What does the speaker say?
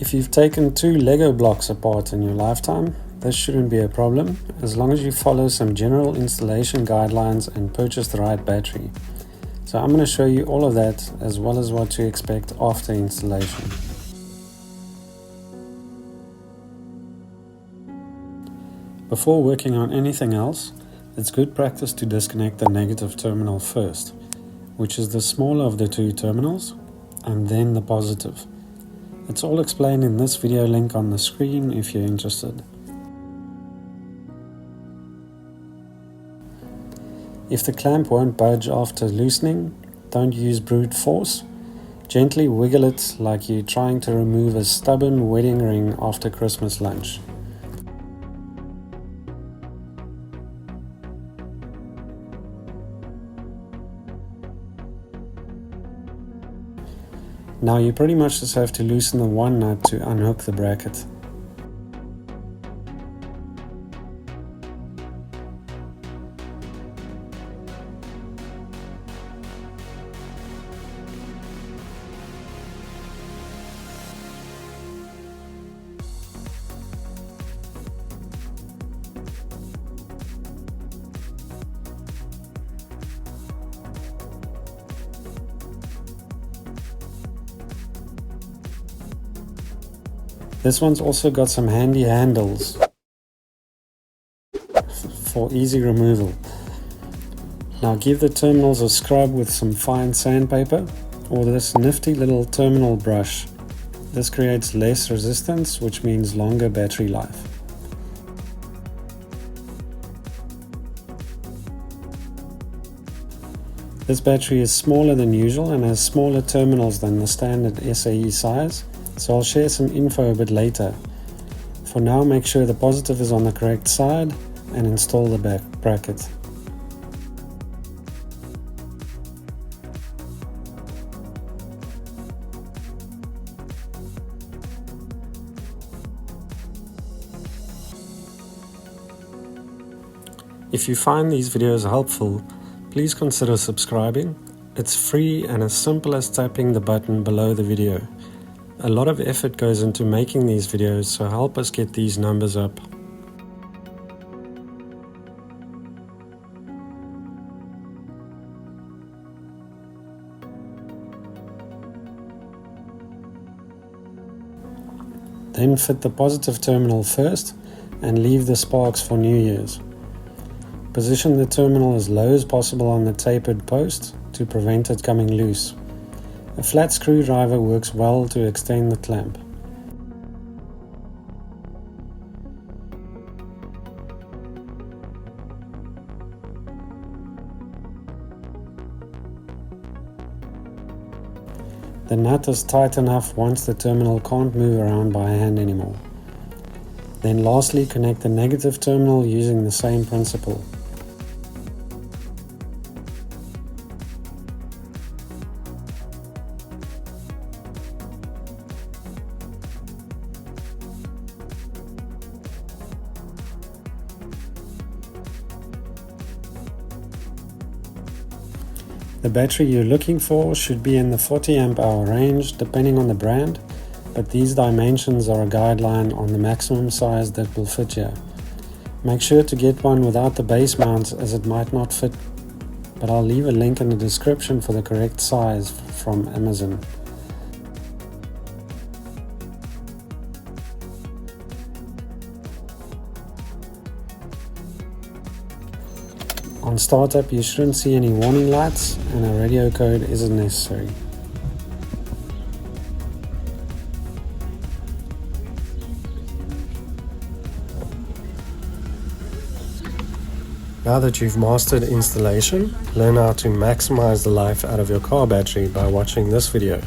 If you've taken 2 Lego blocks apart in your lifetime, this shouldn't be a problem, as long as you follow some general installation guidelines and purchase the right battery. So I'm going to show you all of that, as well as what to expect after installation. Before working on anything else, it's good practice to disconnect the negative terminal first, which is the smaller of the 2 terminals, and then the positive. It's all explained in this video link on the screen if you're interested. If the clamp won't budge after loosening, don't use brute force. Gently wiggle it like you're trying to remove a stubborn wedding ring after Christmas lunch. Now you pretty much just have to loosen the one nut to unhook the bracket. This one's also got some handy handles for easy removal. Now give the terminals a scrub with some fine sandpaper or this nifty little terminal brush. This creates less resistance, which means longer battery life. This battery is smaller than usual and has smaller terminals than the standard SAE size, so I'll share some info a bit later. For now, make sure the positive is on the correct side and install the back bracket. If you find these videos helpful, please consider subscribing. It's free and as simple as tapping the button below the video. A lot of effort goes into making these videos, so help us get these numbers up. Then fit the positive terminal first and leave the sparks for New Year's. Position the terminal as low as possible on the tapered post to prevent it coming loose. A flat screwdriver works well to extend the clamp. The nut is tight enough once the terminal can't move around by hand anymore. Then lastly, connect the negative terminal using the same principle. The battery you're looking for should be in the 40 amp hour range depending on the brand, but these dimensions are a guideline on the maximum size that will fit you. Make sure to get one without the base mount as it might not fit, but I'll leave a link in the description for the correct size from Amazon. On startup, you shouldn't see any warning lights and a radio code isn't necessary. Now that you've mastered installation, learn how to maximize the life out of your car battery by watching this video.